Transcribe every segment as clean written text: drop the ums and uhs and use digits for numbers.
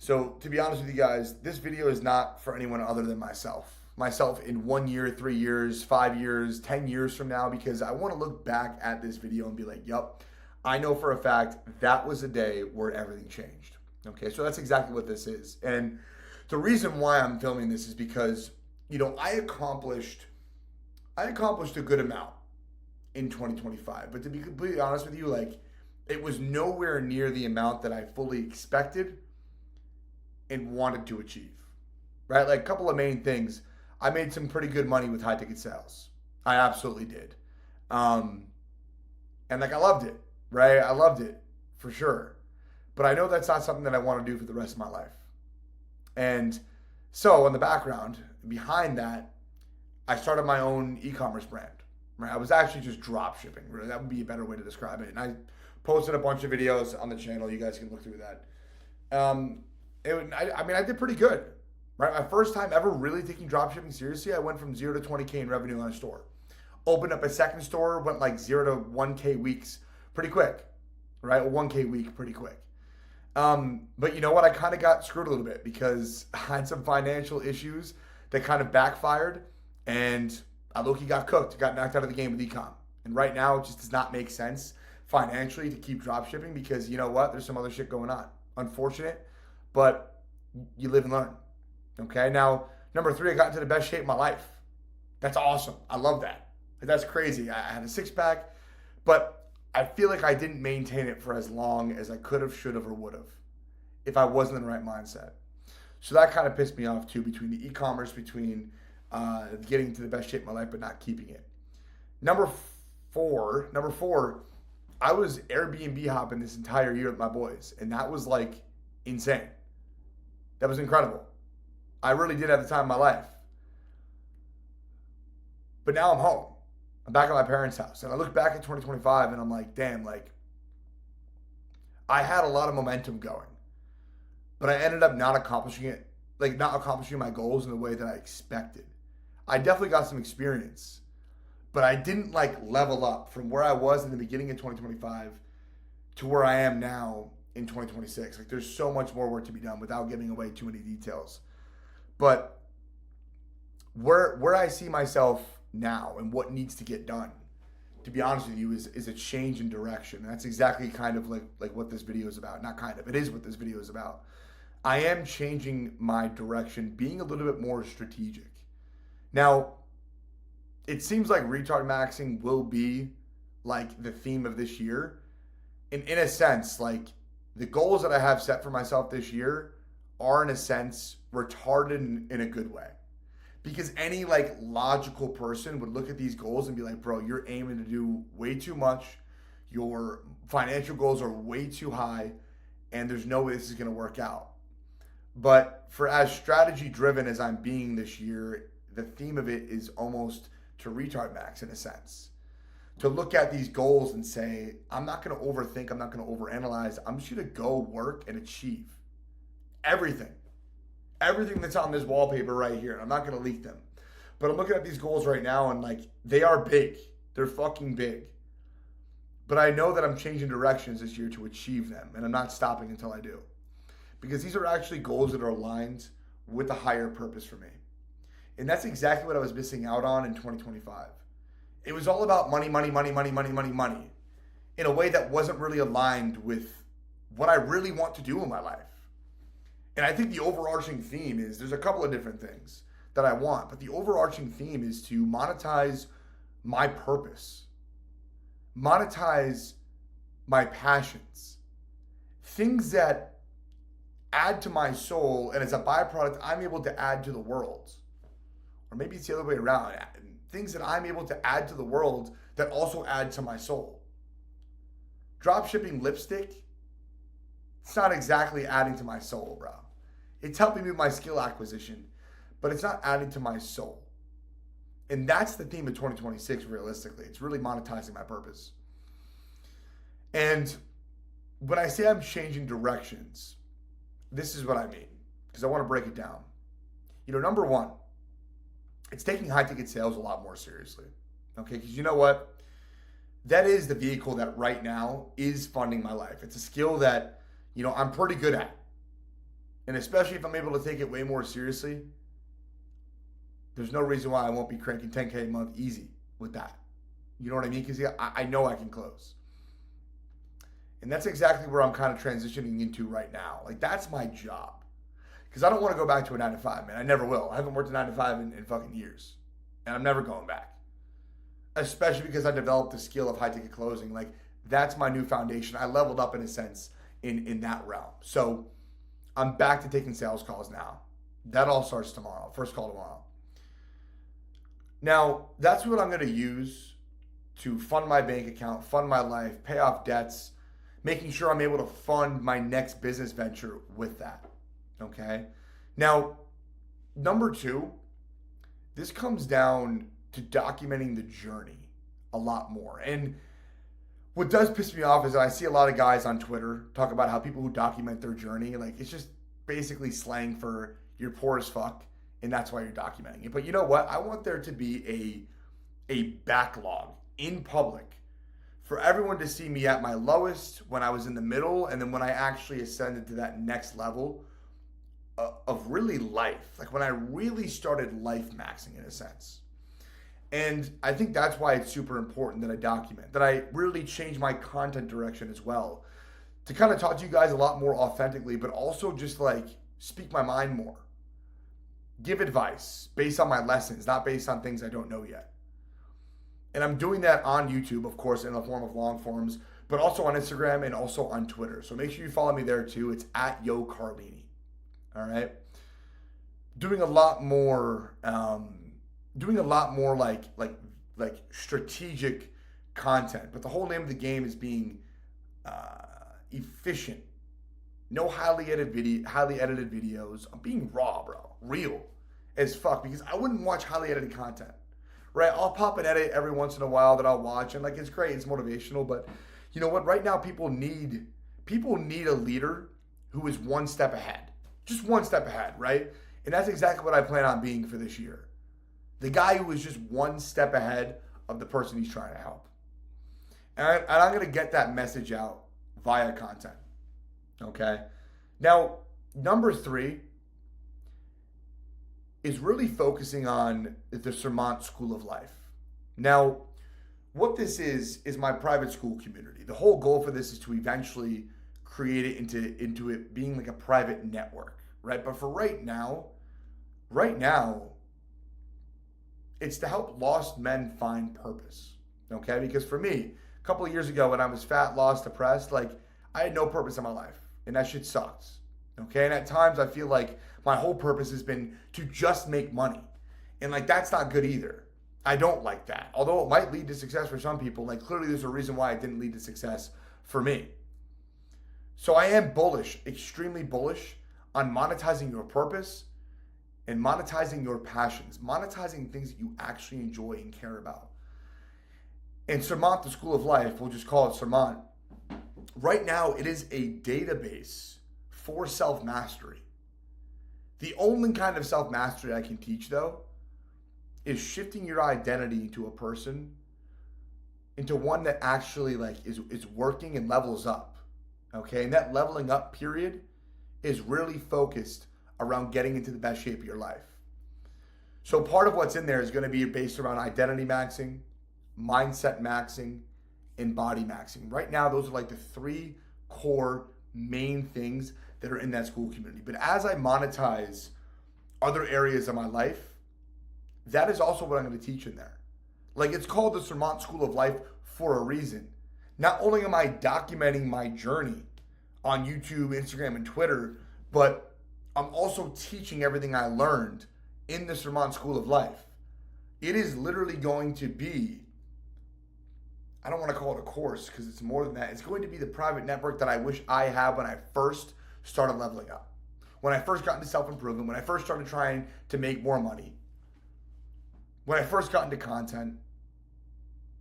So to be honest with you guys, this video is not for anyone other than myself. Myself in 1 year, 3 years, 5 years, 10 years from now, because I want to look back at this video and be like, yup, I know for a fact that was a day where everything changed. Okay, so that's exactly what this is. And the reason why I'm filming this is because, I accomplished a good amount in 2025. But to be completely honest with you, like it was nowhere near the amount that I fully expected and wanted to achieve. Right? Like a couple of main things. I made some pretty good money with high ticket sales. I absolutely did. Um, and like I loved it, right? I loved it for sure. But I know that's not something that I want to do for the rest of my life. And so, in the background, behind that, I started my own e-commerce brand. Right? I was actually just drop shipping. Really, that would be a better way to describe it. And I posted a bunch of videos on the channel. You guys can look through that. Um, I did pretty good. Right, my first time ever really taking drop shipping seriously, I went from 0 to 20K in revenue on a store. Opened up a second store, went like 0 to 1K weeks pretty quick. Right, a 1K week pretty quick. But you know what? I kind of got screwed a little bit because I had some financial issues that kind of backfired, and I low-key got cooked, got knocked out of the game with ecom. And right now, it just does not make sense financially to keep drop shipping because you know what? There's some other shit going on. Unfortunate, but you live and learn. Okay, now number three, I got into the best shape of my life. That's awesome. I love that. That's crazy. I had a six pack, but I feel like I didn't maintain it for as long as I could have, should have, or would have if I wasn't in the right mindset. So that kind of pissed me off too, between the e-commerce, between getting to the best shape of my life, but not keeping it. Number four, I was Airbnb hopping this entire year with my boys, and that was like insane. That was incredible. I really did at the time of my life. But now I'm home. I'm back at my parents' house. And I look back at 2025 and I'm like, damn, like I had a lot of momentum going. But I ended up not accomplishing it, like not accomplishing my goals in the way that I expected. I definitely got some experience, but I didn't like level up from where I was in the beginning of 2025 to where I am now in 2026. Like there's so much more work to be done without giving away too many details. But where I see myself now and what needs to get done, to be honest with you, is a change in direction. And that's exactly kind of like what this video is about. Not kind of, it is what this video is about. I am changing my direction, being a little bit more strategic. Now, it seems like retard maxing will be like the theme of this year. And in a sense, like the goals that I have set for myself this year are in a sense retarded in a good way. Because any like logical person would look at these goals and be like, bro, you're aiming to do way too much. Your financial goals are way too high, and there's no way this is going to work out. But for as strategy driven as I'm being this year, the theme of it is almost to retard max in a sense. To look at these goals and say, I'm not going to overthink, I'm not going to overanalyze. I'm just going to go work and achieve everything. Everything that's on this wallpaper right here. And I'm not going to leak them. But I'm looking at these goals right now and like they are big. They're fucking big. But I know that I'm changing directions this year to achieve them. And I'm not stopping until I do. Because these are actually goals that are aligned with a higher purpose for me. And that's exactly what I was missing out on in 2025. It was all about money, money, money, money, money, money, money. In a way that wasn't really aligned with what I really want to do in my life. And I think the overarching theme is there's a couple of different things that I want, but the overarching theme is to monetize my purpose, monetize my passions, things that add to my soul, and as a byproduct, I'm able to add to the world. Or maybe it's the other way around. Things that I'm able to add to the world that also add to my soul. Drop shipping lipstick, it's not exactly adding to my soul, bro. It's helping me with my skill acquisition, but it's not adding to my soul. And that's the theme of 2026, realistically. It's really monetizing my purpose. And when I say I'm changing directions, this is what I mean, because I want to break it down. Number one, it's taking high ticket sales a lot more seriously. Okay, because you know what? That is the vehicle that right now is funding my life. It's a skill that, I'm pretty good at. And especially if I'm able to take it way more seriously, there's no reason why I won't be cranking 10K a month easy with that. You know what I mean? Because I know I can close. And that's exactly where I'm kind of transitioning into right now. Like, that's my job. Because I don't want to go back to a 9 to 5, man. I never will. I haven't worked a 9 to 5 in fucking years. And I'm never going back. Especially because I developed the skill of high ticket closing. Like, that's my new foundation. I leveled up in a sense in that realm. So I'm back to taking sales calls now. That all starts tomorrow. First call tomorrow. Now, that's what I'm going to use to fund my bank account, fund my life, pay off debts, making sure I'm able to fund my next business venture with that. Okay? Now, number 2, this comes down to documenting the journey a lot more. And what does piss me off is that I see a lot of guys on Twitter talk about how people who document their journey, like, it's just basically slang for you're poor as fuck, and that's why you're documenting it. But you know what? I want there to be a backlog in public for everyone to see me at my lowest, when I was in the middle, and then when I actually ascended to that next level of really life. Like, when I really started life maxing in a sense. And I think that's why it's super important that I document, that I really change my content direction as well, to kind of talk to you guys a lot more authentically, but also just like speak my mind more. Give advice based on my lessons, not based on things I don't know yet. And I'm doing that on YouTube, of course, in the form of long forms, but also on Instagram and also on Twitter. So make sure you follow me there too. It's at Yo Carlini. All right. Doing a lot more like strategic content. But the whole name of the game is being efficient. No highly edited videos. I'm being raw, bro. Real as fuck, because I wouldn't watch highly edited content. Right? I'll pop an edit every once in a while that I'll watch, and like, it's great, it's motivational, but you know what? Right now people need a leader who is one step ahead. Just one step ahead, right? And that's exactly what I plan on being for this year. The guy who is just one step ahead of the person he's trying to help. And I'm going to get that message out via content. Okay? Now, number 3 is really focusing on the Sermont School of Life. Now, what this is my private school community. The whole goal for this is to eventually create it into it being like a private network, right? But for right now, it's to help lost men find purpose, okay? Because for me, a couple of years ago when I was fat, lost, depressed, like, I had no purpose in my life, and that shit sucked, okay? And at times I feel like my whole purpose has been to just make money, and like, that's not good either. I don't like that. Although it might lead to success for some people, like, clearly there's a reason why it didn't lead to success for me. So I am bullish, extremely bullish, on monetizing your purpose and monetizing your passions, monetizing things that you actually enjoy and care about. And Sermont, the School of Life, we'll just call it Sermont. Right now, it is a database for self-mastery. The only kind of self-mastery I can teach, though, is shifting your identity into a person, into one that actually like is working and levels up. Okay, and that leveling up period is really focused around getting into the best shape of your life. So part of what's in there is going to be based around identity maxing, mindset maxing, and body maxing. Right now, those are like the 3 core main things that are in that school community. But as I monetize other areas of my life, that is also what I'm going to teach in there. Like, it's called the Sermont School of Life for a reason. Not only am I documenting my journey on YouTube, Instagram, and Twitter, but I'm also teaching everything I learned in the Sermont School of Life. It is literally going to be, I don't want to call it a course because it's more than that. It's going to be the private network that I wish I had when I first started leveling up. When I first got into self-improvement, when I first started trying to make more money, when I first got into content.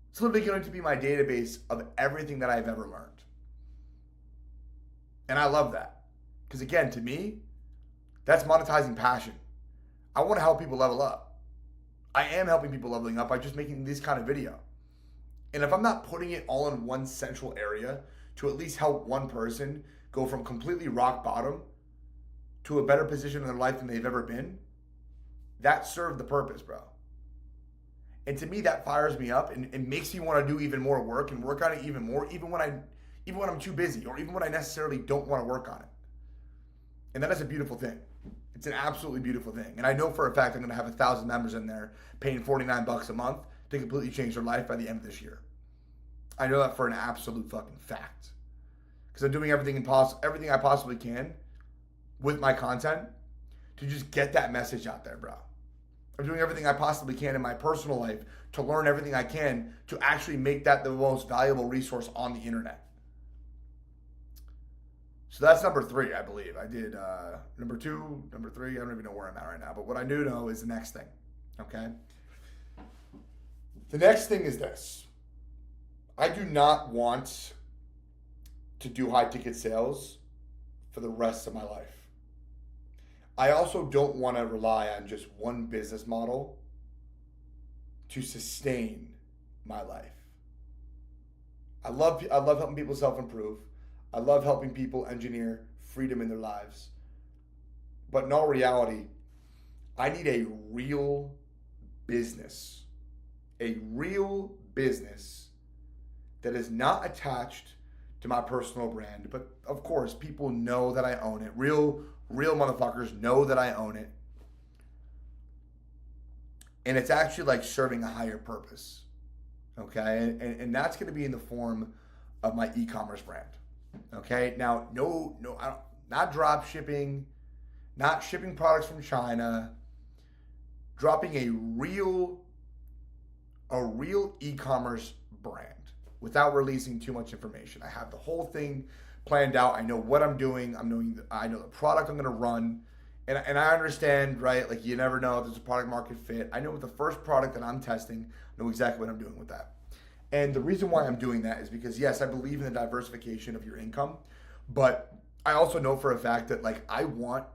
It's literally going to be my database of everything that I've ever learned. And I love that. Because again, to me, that's monetizing passion. I want to help people level up. I am helping people leveling up by just making this kind of video. And if I'm not putting it all in one central area to at least help one person go from completely rock bottom to a better position in their life than they've ever been, that served the purpose, bro. And to me, that fires me up and makes me want to do even more work and work on it even more, even when I'm too busy, or even when I necessarily don't want to work on it. And that is a beautiful thing. It's an absolutely beautiful thing. And I know for a fact I'm going to have 1,000 members in there paying $49 a month to completely change their life by the end of this year. I know that for an absolute fucking fact. Because I'm doing everything I possibly can with my content to just get that message out there, bro. I'm doing everything I possibly can in my personal life to learn everything I can to actually make that the most valuable resource on the internet. So that's number 3, I believe. I did number 2, number 3. I don't even know where I'm at right now. But what I do know is the next thing, okay? The next thing is this. I do not want to do high ticket sales for the rest of my life. I also don't want to rely on just one business model to sustain my life. I love helping people self-improve. I love helping people engineer freedom in their lives. But in all reality, I need a real business. A real business that is not attached to my personal brand. But of course, people know that I own it. Real motherfuckers know that I own it. And it's actually like serving a higher purpose. Okay? And that's going to be in the form of my e-commerce brand. Okay? Now, not drop shipping, not shipping products from China, dropping a real e-commerce brand without releasing too much information. I have the whole thing planned out. I know what I'm doing. I know the product I'm going to run. And I understand, right? Like, you never know if there's a product market fit. I know with the first product that I'm testing, I know exactly what I'm doing with that. And the reason why I'm doing that is because, yes, I believe in the diversification of your income, but I also know for a fact that, like, I want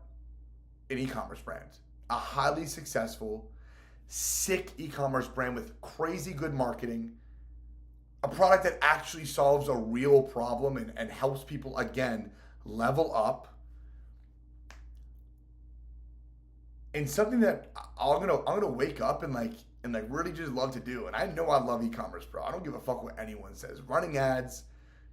an e-commerce brand, a highly successful, sick e-commerce brand with crazy good marketing, a product that actually solves a real problem and helps people, again, level up. And something that I'm gonna wake up and really just love to do. And I know I love e-commerce, bro. I don't give a fuck what anyone says. Running ads,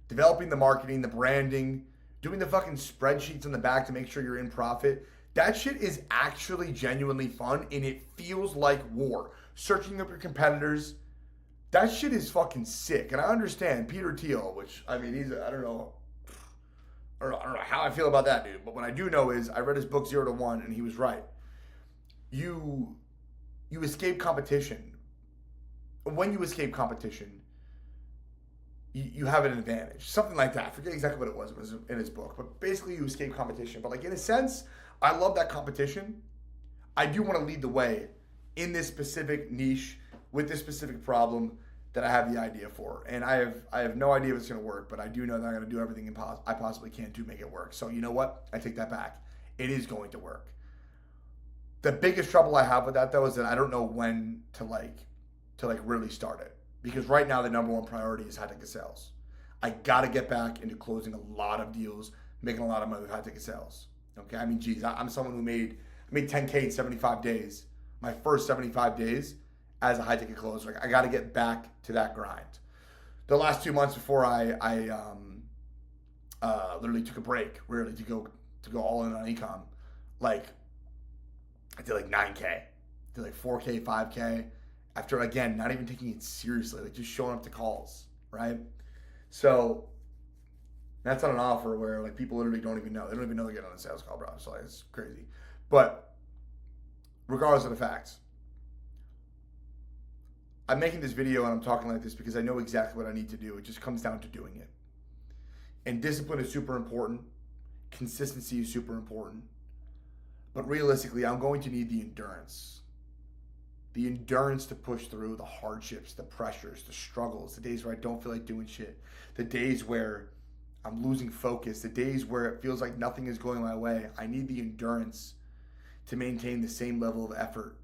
developing the marketing, the branding, doing the fucking spreadsheets in the back to make sure you're in profit. That shit is actually genuinely fun, and it feels like war. Searching up your competitors, that shit is fucking sick. And I understand Peter Thiel, which, I mean, I don't know how I feel about that dude. But what I do know is I read his book 0 to 1, and he was right. You escape competition. When you escape competition, you have an advantage. Something like that. I forget exactly what it was. It was in his book. But basically, you escape competition. But, like, in a sense, I love that competition. I do want to lead the way in this specific niche with this specific problem that I have the idea for. And I have no idea if it's going to work, but I do know that I'm going to do everything I possibly can to make it work. So you know what? I take that back. It is going to work. The biggest trouble I have with that, though, is that I don't know when to really start it. Because right now, the number one priority is high ticket sales. I got to get back into closing a lot of deals, making a lot of money with high ticket sales. Okay? I mean, geez, I'm someone who made $10K in 75 days. My first 75 days as a high ticket closer. Like, I got to get back to that grind. The last 2 months before I literally took a break, really, to go all in on ecom, like, I did like 9K, did like 4K, 5K, after, again, not even taking it seriously, like just showing up to calls, right? So that's on an offer where, like, people literally don't even know. They don't even know they're getting on a sales call, bro. So, like, it's crazy. But regardless of the facts, I'm making this video and I'm talking like this because I know exactly what I need to do. It just comes down to doing it. And discipline is super important. Consistency is super important. But realistically, I'm going to need the endurance. The endurance to push through the hardships, the pressures, the struggles, the days where I don't feel like doing shit, the days where I'm losing focus, the days where it feels like nothing is going my way. I need the endurance to maintain the same level of effort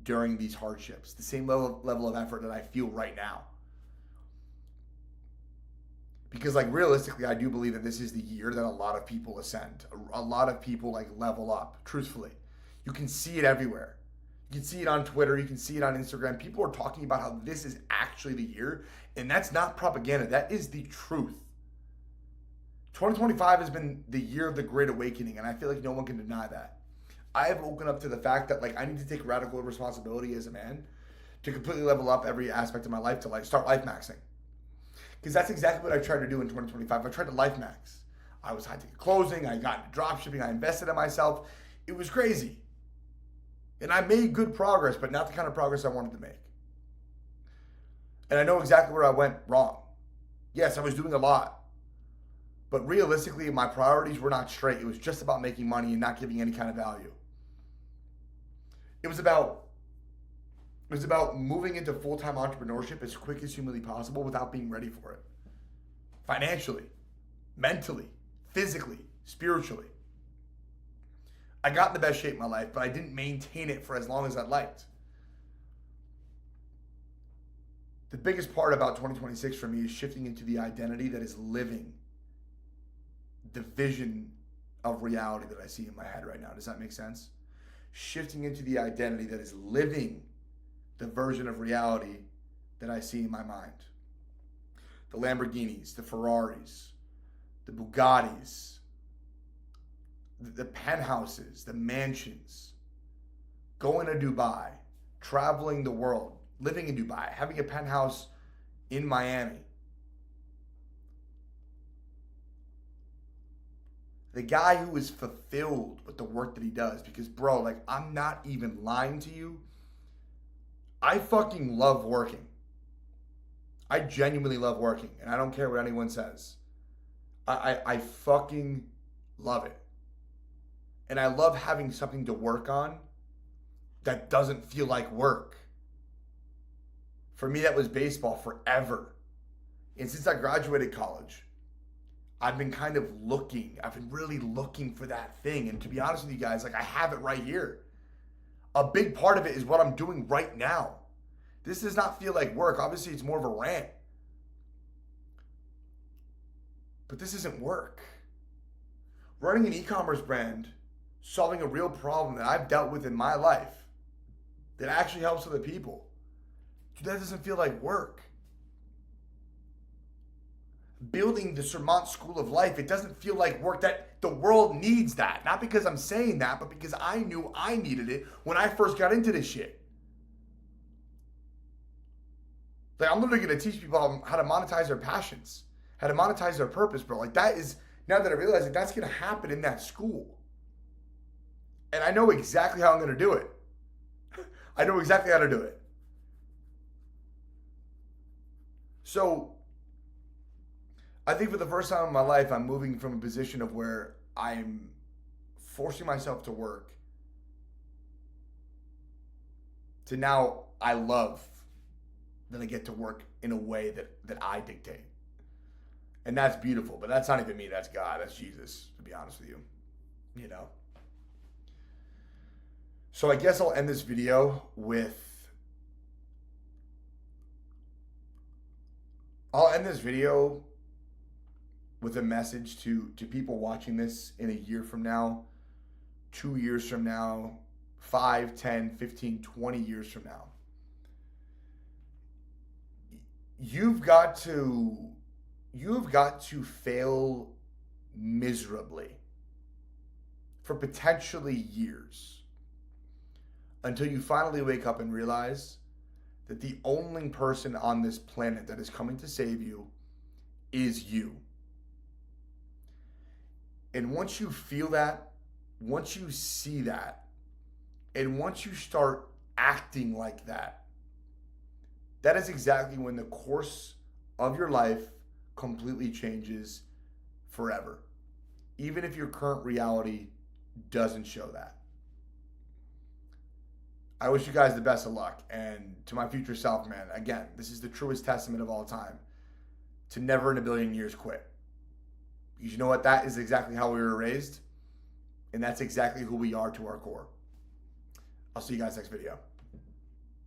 during these hardships, the same level of effort that I feel right now. Because like realistically, I do believe that this is the year that a lot of people ascend. A lot of people like level up, truthfully. You can see it everywhere. You can see it on Twitter. You can see it on Instagram. People are talking about how this is actually the year. And that's not propaganda. That is the truth. 2025 has been the year of the Great Awakening. And I feel like no one can deny that. I have woken up to the fact that like I need to take radical responsibility as a man to completely level up every aspect of my life, to like start life maxing. Because that's exactly what I tried to do in 2025. I tried to life max. I was high ticket closing. I got into drop shipping. I invested in myself. It was crazy. And I made good progress, but not the kind of progress I wanted to make. And I know exactly where I went wrong. Yes, I was doing a lot. But realistically, my priorities were not straight. It was just about making money and not giving any kind of value. It was about moving into full-time entrepreneurship as quick as humanly possible without being ready for it. Financially, mentally, physically, spiritually. I got in the best shape of my life, but I didn't maintain it for as long as I'd liked. The biggest part about 2026 for me is shifting into the identity that is living the vision of reality that I see in my head right now. Does that make sense? Shifting into the identity that is living the version of reality that I see in my mind. The Lamborghinis, the Ferraris, the Bugattis, the penthouses, the mansions, going to Dubai, traveling the world, living in Dubai, having a penthouse in Miami. The guy who is fulfilled with the work that he does, because bro, like I'm not even lying to you. I fucking love working. I genuinely love working, and I don't care what anyone says. I fucking love it. And I love having something to work on that doesn't feel like work. For me, that was baseball forever. And since I graduated college, I've been kind of looking. I've been really looking for that thing. And to be honest with you guys, like I have it right here. A big part of it is what I'm doing right now. This does not feel like work. Obviously, it's more of a rant. But this isn't work. Running an e-commerce brand, solving a real problem that I've dealt with in my life that actually helps other people. Dude, that doesn't feel like work. Building the Sermont School of Life, it doesn't feel like work. That the world needs that. Not because I'm saying that, but because I knew I needed it when I first got into this shit. Like, I'm literally going to teach people how to monetize their passions, how to monetize their purpose, bro. Like, that is, now that I realize that that's going to happen in that school. And I know exactly how I'm going to do it. I know exactly how to do it. So, I think for the first time in my life, I'm moving from a position of where I'm forcing myself to work to now I love that I get to work in a way that I dictate. And that's beautiful, but that's not even me, that's God, that's Jesus, to be honest with you, you know? So I guess I'll end this video with, a message to people watching this in a year from now, 2 years from now, 5, 10, 15, 20 years from now. You've got to fail miserably for potentially years until you finally wake up and realize that the only person on this planet that is coming to save you is you. And once you feel that, once you see that, and once you start acting like that, that is exactly when the course of your life completely changes forever. Even if your current reality doesn't show that. I wish you guys the best of luck. And to my future self, man, again, this is the truest testament of all time. To never in a billion years quit. Because you know what? That is exactly how we were raised. And that's exactly who we are to our core. I'll see you guys next video.